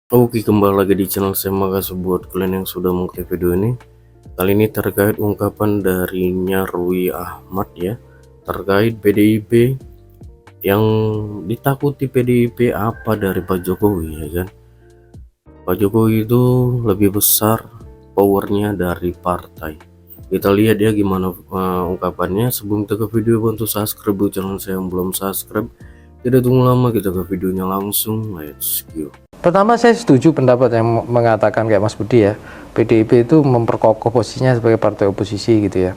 Oke, kembali lagi di channel saya. Makasih buat kalian yang sudah mengklik video ini. Kali ini terkait ungkapan dari Nyarwi Ahmad ya, terkait PDIP, yang ditakuti PDIP apa dari Pak Jokowi ya kan. Pak Jokowi itu lebih besar powernya dari partai. Kita lihat ya gimana ungkapannya. Sebelum kita ke video, bantu subscribe channel saya yang belum subscribe. Tidak tunggu lama, kita ke videonya langsung. Let's go. Pertama, saya setuju pendapat yang mengatakan kayak Mas Budi ya, PDIP itu memperkokoh posisinya sebagai partai oposisi gitu ya,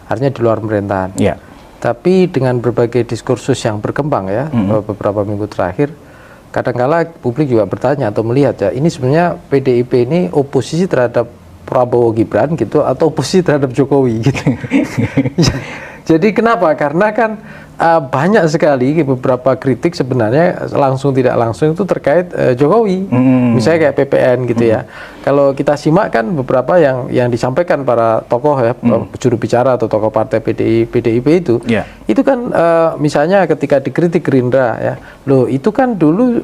artinya di luar pemerintahan. Ya. Tapi dengan berbagai diskursus yang berkembang ya, beberapa minggu terakhir, kadangkala publik juga bertanya atau melihat ya, ini sebenarnya PDIP ini oposisi terhadap Prabowo Gibran gitu, atau oposisi terhadap Jokowi gitu. Jadi kenapa? Karena kan banyak sekali beberapa kritik sebenarnya langsung tidak langsung itu terkait Jokowi. Misalnya kayak PPN gitu ya. Kalau kita simak kan beberapa yang disampaikan para tokoh ya, juru bicara atau tokoh partai PDIP itu, itu kan misalnya ketika dikritik Gerindra ya, loh itu kan dulu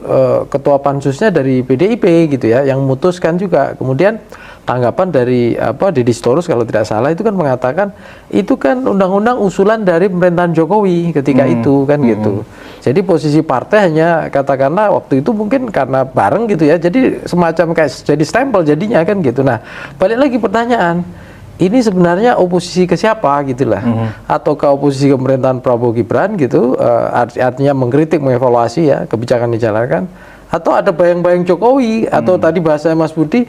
ketua pansusnya dari PDIP gitu ya, yang memutuskan juga. Kemudian tanggapan dari Deddy Sitorus kalau tidak salah itu kan mengatakan itu kan undang-undang usulan dari pemerintahan Jokowi ketika itu kan gitu. Jadi posisi partai hanya katakanlah waktu itu mungkin karena bareng gitu ya, jadi semacam kayak jadi stempel jadinya kan gitu. Nah, balik lagi pertanyaan, ini sebenarnya oposisi ke siapa gitulah, atau ke oposisi ke pemerintahan Prabowo Gibran gitu, artinya mengkritik, mengevaluasi ya kebijakan dijalankan, atau ada bayang-bayang Jokowi, atau tadi bahasa Mas Budi,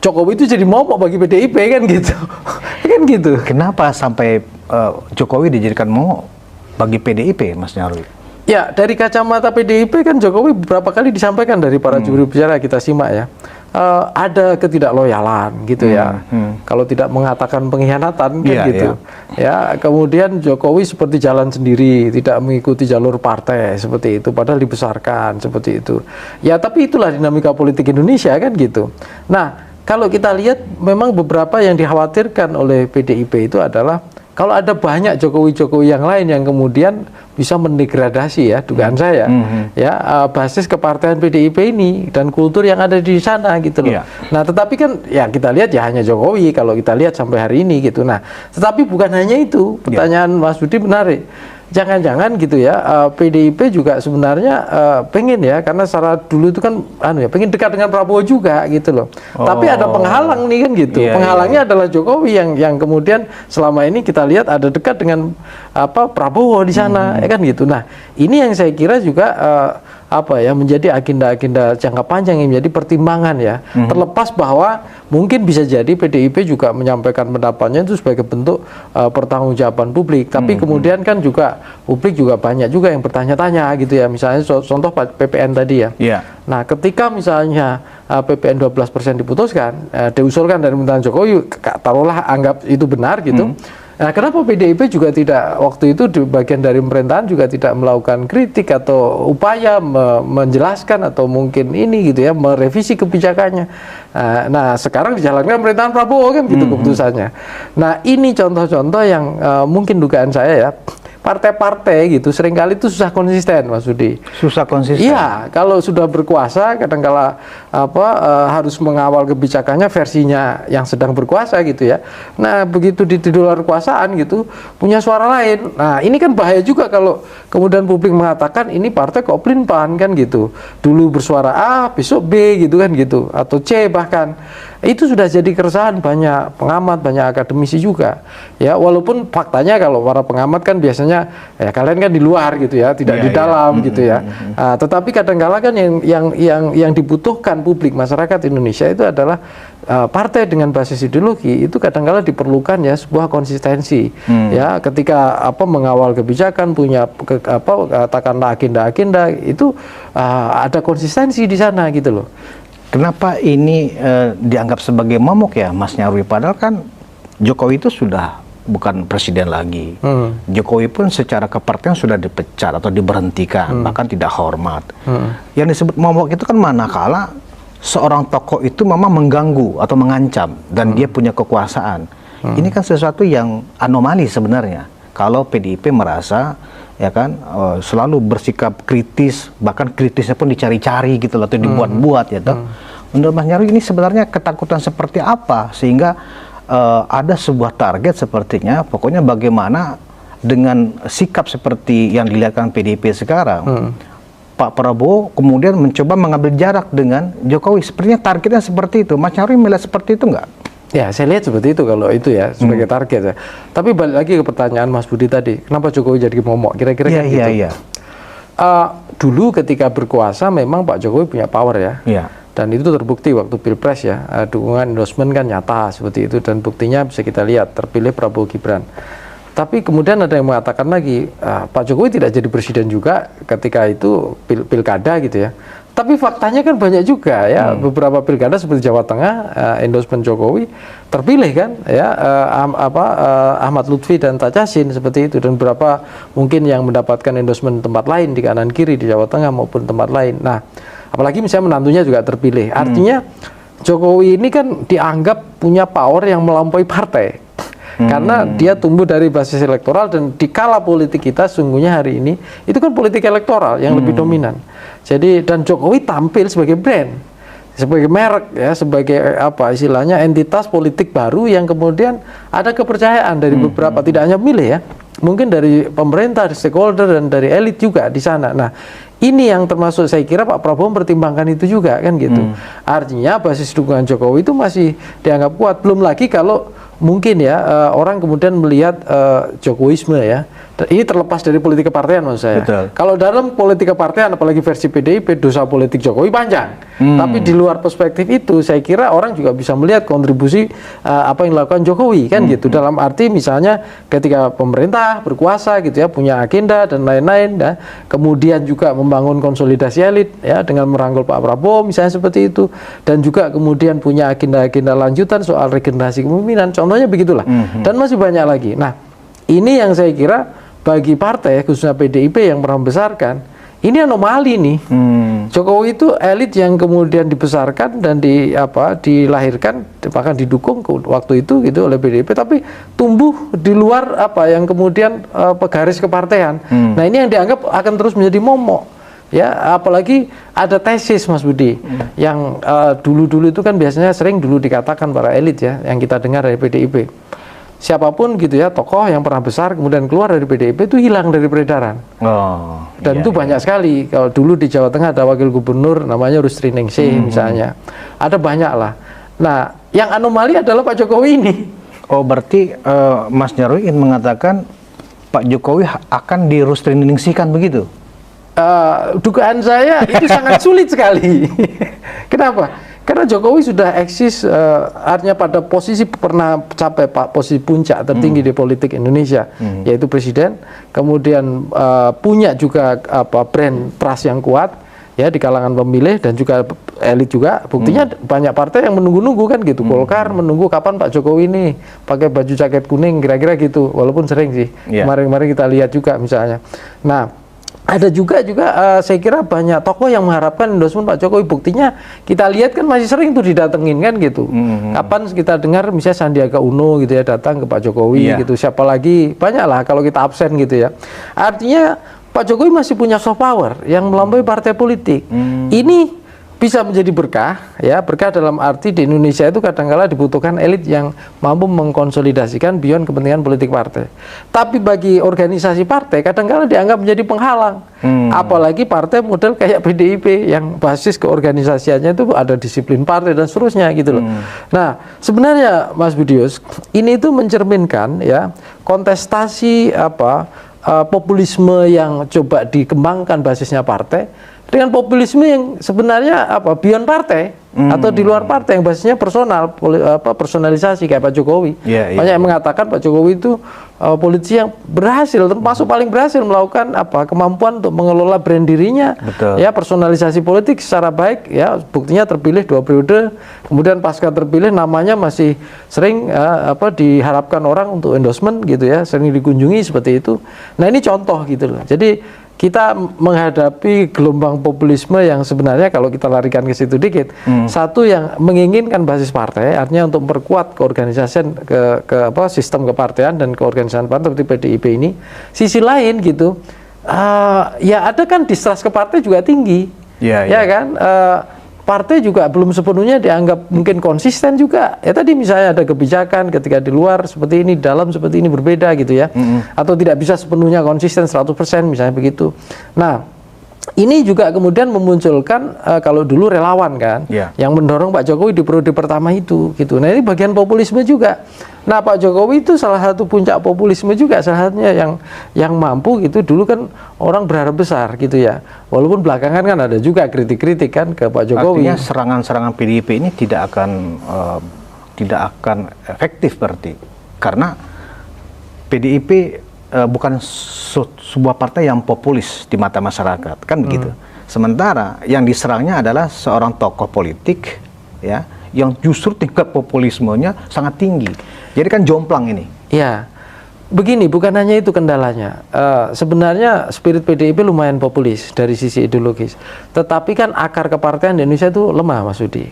Jokowi itu jadi momok bagi PDIP kan gitu. Kan gitu. Kenapa sampai Jokowi dijadikan momok bagi PDIP, Mas Nyarwi? Ya, dari kacamata PDIP kan Jokowi beberapa kali disampaikan dari para juru bicara, kita simak ya. Ada ketidakloyalan gitu ya. Kalau tidak mengatakan pengkhianatan kan gitu. Ya, kemudian Jokowi seperti jalan sendiri, tidak mengikuti jalur partai seperti itu, padahal dibesarkan seperti itu. Ya, tapi itulah dinamika politik Indonesia kan gitu. Nah, kalau kita lihat memang beberapa yang dikhawatirkan oleh PDIP itu adalah kalau ada banyak Jokowi-Jokowi yang lain yang kemudian bisa mendegradasi ya, dugaan saya ya, basis kepartaian PDIP ini dan kultur yang ada di sana gitu loh. Nah, tetapi kan ya kita lihat ya hanya Jokowi kalau kita lihat sampai hari ini gitu. Nah, tetapi bukan hanya itu. Pertanyaan Mas Budi menarik. Jangan-jangan gitu ya, PDIP juga sebenarnya pengen ya, karena secara dulu itu kan pengen dekat dengan Prabowo juga gitu loh. Tapi ada penghalang nih kan gitu. Penghalangnya adalah Jokowi yang kemudian selama ini kita lihat ada dekat dengan Prabowo di sana ya kan gitu. Nah, ini yang saya kira juga menjadi agenda-agenda jangka panjang yang menjadi pertimbangan ya. Terlepas bahwa mungkin bisa jadi PDIP juga menyampaikan pendapatnya itu sebagai bentuk pertanggungjawaban publik. Tapi kemudian kan juga publik juga banyak juga yang bertanya-tanya gitu ya. Misalnya contoh PPN tadi ya. Nah, ketika misalnya PPN 12% diputuskan, diusulkan dari pemerintahan Jokowi, taruhlah anggap itu benar gitu. Nah, kenapa PDIP juga tidak waktu itu di bagian dari pemerintahan juga tidak melakukan kritik atau upaya menjelaskan atau mungkin ini gitu ya, merevisi kebijakannya. Nah, sekarang dijalankan pemerintahan Prabowo kan gitu keputusannya. Nah, ini contoh-contoh yang mungkin dugaan saya ya, partai-partai gitu seringkali itu susah konsisten, Mas Budi. Susah konsisten. Iya, kalau sudah berkuasa kadangkala harus mengawal kebijakannya versinya yang sedang berkuasa gitu ya. Nah, begitu di luar kekuasaan gitu punya suara lain. Nah, ini kan bahaya juga kalau kemudian publik mengatakan ini partai kok pelin-pelan kan gitu. Dulu bersuara A, besok B gitu kan gitu, atau C bahkan. Itu sudah jadi keresahan banyak pengamat, banyak akademisi juga. Ya, walaupun faktanya kalau para pengamat kan biasanya ya kalian kan di luar gitu ya, tidak di dalam gitu ya. Tetapi kadang-kala kan yang dibutuhkan publik masyarakat Indonesia itu adalah partai dengan basis ideologi itu kadang-kala diperlukan ya sebuah konsistensi. Ya, ketika mengawal kebijakan punya katakanlah agenda-agenda itu ada konsistensi di sana gitu loh. Kenapa ini dianggap sebagai momok ya, Mas Nyarwi? Padahal kan Jokowi itu sudah bukan presiden lagi. Jokowi pun secara kepartian sudah dipecat atau diberhentikan, bahkan tidak hormat. Yang disebut momok itu kan manakala seorang tokoh itu memang mengganggu atau mengancam dan dia punya kekuasaan. Ini kan sesuatu yang anomali sebenarnya. Kalau PDIP merasa ya kan, selalu bersikap kritis, bahkan kritisnya pun dicari-cari gitu loh, atau dibuat-buat ya toh. Menurut Mas Nyarwi ini sebenarnya ketakutan seperti apa sehingga ada sebuah target sepertinya, pokoknya bagaimana dengan sikap seperti yang dilihatkan PDIP sekarang, Pak Prabowo kemudian mencoba mengambil jarak dengan Jokowi. Sepertinya targetnya seperti itu. Mas Nyarwi melihat seperti itu nggak? Ya, saya lihat seperti itu kalau itu ya sebagai target ya. Tapi balik lagi ke pertanyaan Mas Budi tadi, kenapa Jokowi jadi momok? Kira-kira kan gitu. Iya. Dulu ketika berkuasa memang Pak Jokowi punya power ya. Iya. Dan itu terbukti waktu Pilpres ya, dukungan endorsement kan nyata seperti itu, dan buktinya bisa kita lihat terpilih Prabowo Gibran. Tapi kemudian ada yang mengatakan lagi, Pak Jokowi tidak jadi presiden juga ketika itu pilkada gitu ya. Tapi faktanya kan banyak juga ya, beberapa pilkada seperti Jawa Tengah, endorsement Jokowi terpilih kan ya, Ahmad Lutfi dan Tacasin seperti itu, dan beberapa mungkin yang mendapatkan endorsement tempat lain di kanan kiri di Jawa Tengah maupun tempat lain. Nah, apalagi misalnya menantunya juga terpilih. Artinya Jokowi ini kan dianggap punya power yang melampaui partai. Karena dia tumbuh dari basis elektoral, dan di kala politik kita sungguhnya hari ini itu kan politik elektoral yang lebih dominan. Jadi, dan Jokowi tampil sebagai brand, sebagai merek ya, sebagai apa istilahnya entitas politik baru yang kemudian ada kepercayaan dari beberapa, tidak hanya pemilih ya, mungkin dari pemerintah, dari stakeholder, dan dari elit juga di sana. Nah, ini yang termasuk saya kira Pak Prabowo mempertimbangkan itu juga kan gitu. Artinya basis dukungan Jokowi itu masih dianggap kuat. Belum lagi kalau mungkin ya orang kemudian melihat Jokowisme ya. Ini terlepas dari politik kepartean maksud saya. Betul. Kalau dalam politik kepartean apalagi versi PDIP, dosa politik Jokowi panjang. Tapi di luar perspektif itu saya kira orang juga bisa melihat kontribusi apa yang dilakukan Jokowi kan gitu. Dalam arti misalnya ketika pemerintah berkuasa gitu ya, punya agenda dan lain-lain ya. Kemudian juga membangun konsolidasi elit ya dengan merangkul Pak Prabowo misalnya seperti itu, dan juga kemudian punya agenda-agenda lanjutan soal regenerasi kepemimpinan. Contohnya begitulah. Dan masih banyak lagi. Nah, ini yang saya kira bagi partai khususnya PDIP yang pernah membesarkan, ini anomali nih. Jokowi itu elit yang kemudian dibesarkan dan dilahirkan bahkan didukung waktu itu gitu oleh PDIP, tapi tumbuh di luar apa yang kemudian garis kepartean. Nah, ini yang dianggap akan terus menjadi momok. Ya, apalagi ada tesis Mas Budi yang dulu-dulu itu kan biasanya sering dulu dikatakan para elit ya, yang kita dengar dari PDIP. Siapapun gitu ya, tokoh yang pernah besar kemudian keluar dari PDIP itu hilang dari peredaran. Dan itu banyak sekali. Kalau dulu di Jawa Tengah ada wakil gubernur namanya Rusri Ningsih misalnya. Ada banyak lah. Nah, yang anomali adalah Pak Jokowi ini. Oh, berarti Mas Nyarwi ingin mengatakan Pak Jokowi akan di Rusri Ningsihkan begitu? Dugaan saya itu sangat sulit sekali. Kenapa? Karena Jokowi sudah eksis, artinya pada posisi pernah capai posisi puncak tertinggi di politik Indonesia, yaitu presiden. Kemudian punya juga brand trust yang kuat ya di kalangan pemilih dan juga elit juga. Buktinya banyak partai yang menunggu-nunggu kan gitu. Golkar menunggu kapan Pak Jokowi ini pakai baju jaket kuning, kira-kira gitu. Walaupun sering sih. Kemarin-kemarin kita lihat juga misalnya. Nah, ada juga saya kira banyak tokoh yang mengharapkan endorsement Pak Jokowi. Buktinya kita lihat kan masih sering tuh didatengin kan gitu. Kapan kita dengar misalnya Sandiaga Uno gitu ya datang ke Pak Jokowi gitu. Siapa lagi? Banyak lah kalau kita absen gitu ya. Artinya Pak Jokowi masih punya soft power yang melampaui partai politik. Ini bisa menjadi berkah ya, berkah dalam arti di Indonesia itu kadang-kala dibutuhkan elit yang mampu mengkonsolidasikan beyond kepentingan politik partai. Tapi bagi organisasi partai kadang-kala dianggap menjadi penghalang. Apalagi partai model kayak PDIP yang basis keorganisasiannya itu ada disiplin partai dan seterusnya gitu loh. Nah, sebenarnya Mas Budius, ini itu mencerminkan ya kontestasi populisme yang coba dikembangkan basisnya partai dengan populisme yang sebenarnya beyond partai atau di luar partai yang basisnya personal, personalisasi kayak Pak Jokowi. Banyak yang mengatakan Pak Jokowi itu politisi yang berhasil, termasuk paling berhasil melakukan kemampuan untuk mengelola brand dirinya. Ya, personalisasi politik secara baik ya, buktinya terpilih 2 periode, kemudian pasca terpilih namanya masih sering diharapkan orang untuk endorsement gitu ya, sering dikunjungi seperti itu. Nah, ini contoh gitu loh. Jadi kita menghadapi gelombang populisme yang sebenarnya kalau kita larikan ke situ dikit, satu yang menginginkan basis partai, artinya untuk memperkuat keorganisasian sistem kepartean dan keorganisasian partai seperti PDIP ini. Sisi lain gitu, Ya ada kan distrust ke partai juga tinggi, Ya, ya kan. Partai juga belum sepenuhnya dianggap mungkin konsisten juga. Ya tadi misalnya ada kebijakan ketika di luar seperti ini, dalam seperti ini berbeda gitu ya. Atau tidak bisa sepenuhnya konsisten 100% misalnya begitu. Nah, ini juga kemudian memunculkan kalau dulu relawan kan, yang mendorong Pak Jokowi di periode pertama itu gitu. Nah, ini bagian populisme juga. Nah, Pak Jokowi itu salah satu puncak populisme juga, salah satunya yang mampu gitu. Dulu kan orang berharap besar gitu ya. Walaupun belakangan kan ada juga kritik-kritik kan ke Pak Jokowi. Artinya serangan-serangan PDIP ini tidak akan efektif berarti, karena PDIP bukan sebuah partai yang populis di mata masyarakat, kan begitu. Sementara yang diserangnya adalah seorang tokoh politik, ya, yang justru tingkat populismenya sangat tinggi. Jadi kan jomplang ini. Ya, begini, bukan hanya itu kendalanya. Sebenarnya spirit PDIP lumayan populis dari sisi ideologis, tetapi kan akar kepartaian di Indonesia itu lemah, Mas Udi.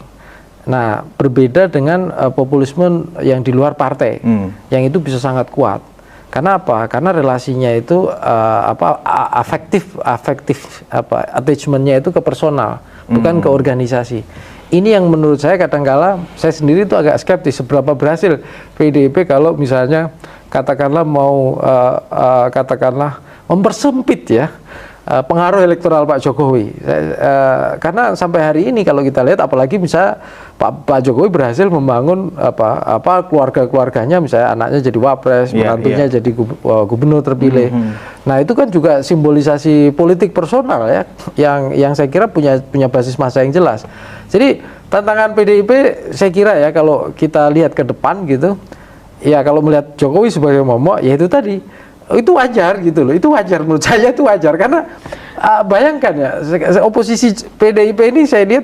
Nah, berbeda dengan populisme yang di luar partai, yang itu bisa sangat kuat. Karena apa? Karena relasinya itu attachmentnya itu ke personal, bukan ke organisasi. Ini yang menurut saya kadangkala saya sendiri itu agak skeptis seberapa berhasil PDIP kalau misalnya katakanlah mau katakanlah mempersempit ya pengaruh elektoral Pak Jokowi. Karena sampai hari ini kalau kita lihat, apalagi bisa Pak Jokowi berhasil membangun keluarga-keluarganya, misalnya anaknya jadi wapres, menantunya jadi gubernur terpilih. Nah, itu kan juga simbolisasi politik personal ya, yang saya kira punya basis massa yang jelas. Jadi tantangan PDIP saya kira ya, kalau kita lihat ke depan gitu, ya kalau melihat Jokowi sebagai momok, ya itu tadi. Itu wajar gitu loh, itu wajar, menurut saya itu wajar, karena bayangkan ya, oposisi PDIP ini saya lihat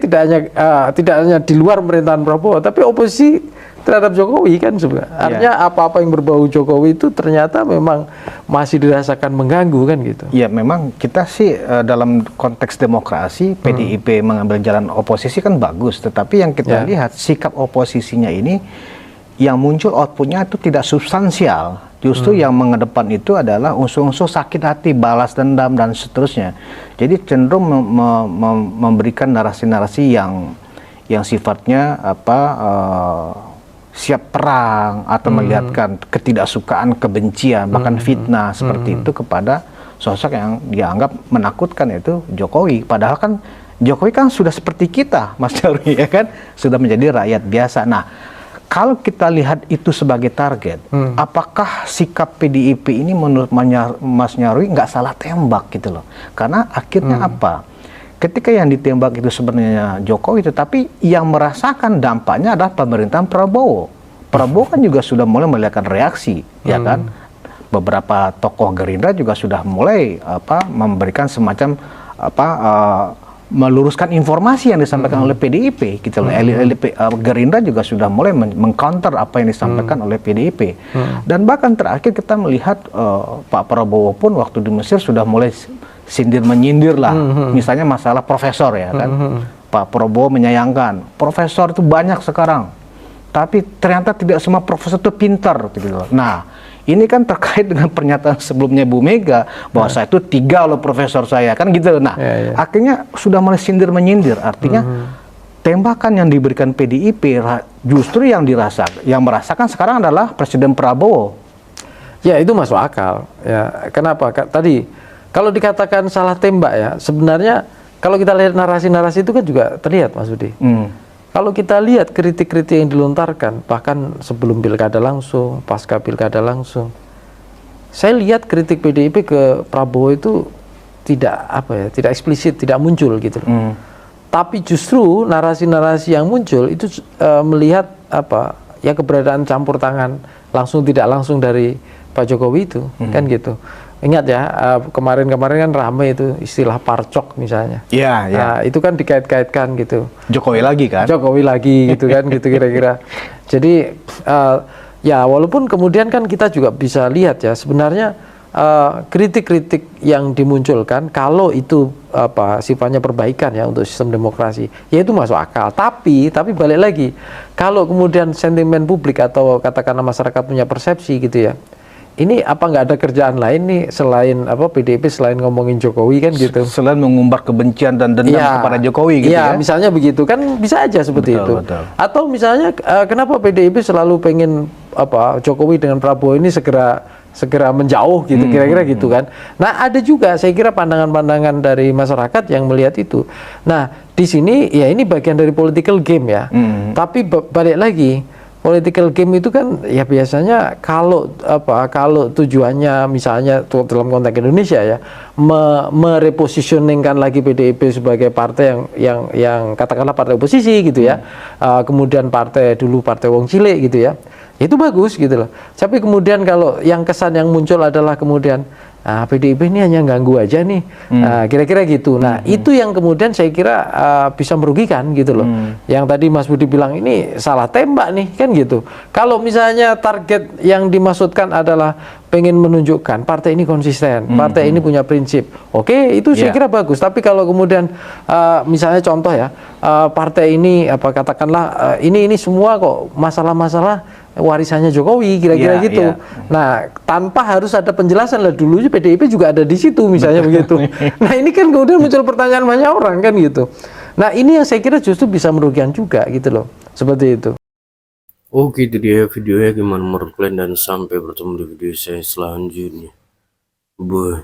tidak hanya di luar pemerintahan Prabowo, tapi oposisi terhadap Jokowi kan sebenarnya. Artinya apa-apa yang berbau Jokowi itu ternyata memang masih dirasakan mengganggu kan gitu. Ya memang kita sih dalam konteks demokrasi PDIP mengambil jalan oposisi kan bagus, tetapi yang kita lihat sikap oposisinya ini yang muncul outputnya itu tidak substansial. Justru yang mengedepan itu adalah unsur-unsur sakit hati, balas dendam, dan seterusnya. Jadi cenderung memberikan narasi-narasi yang sifatnya siap perang, atau melihatkan ketidaksukaan, kebencian, bahkan fitnah seperti itu kepada sosok yang dianggap menakutkan, yaitu Jokowi. Padahal kan Jokowi kan sudah seperti kita, Mas Nyarwi, ya kan, sudah menjadi rakyat biasa. Nah, kalau kita lihat itu sebagai target, apakah sikap PDIP ini menurut Mas Nyarwi nggak salah tembak gitu loh? Karena akhirnya apa? Ketika yang ditembak itu sebenarnya Jokowi, tetapi yang merasakan dampaknya adalah pemerintahan Prabowo. Prabowo kan juga sudah mulai melihatkan reaksi, ya kan? Beberapa tokoh Gerindra juga sudah mulai memberikan semacam meluruskan informasi yang disampaikan oleh PDIP gitu loh. Elit Gerindra juga sudah mulai mengcounter apa yang disampaikan oleh PDIP. Dan bahkan terakhir kita melihat Pak Prabowo pun waktu di Mesir sudah mulai sindir menyindir lah. Misalnya masalah profesor, ya kan. Pak Prabowo menyayangkan profesor itu banyak sekarang, tapi ternyata tidak semua profesor itu pintar gitu loh. Nah, ini kan terkait dengan pernyataan sebelumnya Bu Mega bahwa saya itu 3 loh profesor saya, kan gitu. Nah, akhirnya sudah mulai sindir menyindir. Artinya tembakan yang diberikan PDIP justru yang merasakan sekarang adalah Presiden Prabowo. Ya, itu masuk akal. Ya, kenapa? Tadi kalau dikatakan salah tembak ya, sebenarnya kalau kita lihat narasi-narasi itu kan juga terlihat, Mas Budi. Kalau kita lihat kritik-kritik yang dilontarkan, bahkan sebelum pilkada langsung, pasca pilkada langsung, saya lihat kritik PDIP ke Prabowo itu tidak eksplisit, tidak muncul gitu. Tapi justru narasi-narasi yang muncul itu melihat keberadaan campur tangan langsung tidak langsung dari Pak Jokowi itu, kan gitu. Ingat ya, kemarin-kemarin kan ramai itu istilah parcok misalnya. Iya, iya. Nah, itu kan dikait-kaitkan gitu. Jokowi lagi kan? Jokowi lagi gitu kan, gitu kira-kira. Jadi, ya walaupun kemudian kan kita juga bisa lihat ya, sebenarnya kritik-kritik yang dimunculkan, kalau itu sifatnya perbaikan ya untuk sistem demokrasi, ya itu masuk akal. Tapi balik lagi, kalau kemudian sentimen publik atau katakanlah masyarakat punya persepsi gitu ya, ini apa nggak ada kerjaan lain nih selain apa PDIP selain ngomongin Jokowi kan gitu. Selain mengumbar kebencian dan dendam Iya, kepada Jokowi gitu iya, ya. misalnya begitu kan bisa aja seperti Betul, itu. betul. Atau misalnya kenapa PDIP selalu pengen apa Jokowi dengan Prabowo ini segera menjauh gitu kira-kira gitu kan. Nah, ada juga saya kira pandangan-pandangan dari masyarakat yang melihat itu. Nah, di sini ya ini bagian dari political game ya. Tapi balik lagi political game itu kan ya biasanya kalau tujuannya misalnya dalam konteks Indonesia ya merepositioningkan lagi PDIP sebagai partai yang katakanlah partai oposisi gitu ya. Kemudian dulu partai wong cilik gitu ya. Itu bagus gitu loh. Tapi kemudian kalau yang kesan yang muncul adalah kemudian PDIP ini hanya ganggu aja nih, kira-kira gitu. Nah itu yang kemudian saya kira bisa merugikan gitu loh. Yang tadi Mas Budi bilang ini salah tembak nih kan gitu. Kalau misalnya target yang dimaksudkan adalah pengen menunjukkan partai ini konsisten, partai ini punya prinsip, oke itu saya kira bagus. Tapi kalau kemudian misalnya contoh ya, partai ini apa katakanlah ini semua kok masalah-masalah warisannya Jokowi kira-kira gitu. Nah, tanpa harus ada penjelasan lah dulunya PDIP juga ada di situ misalnya begitu. Nah, ini kan kemudian muncul pertanyaan banyak orang kan gitu. Nah, ini yang saya kira justru bisa merugikan juga gitu loh. Seperti itu. Oke, itu dia videonya, gimana menurut kalian, dan sampai bertemu di video saya selanjutnya. Bye.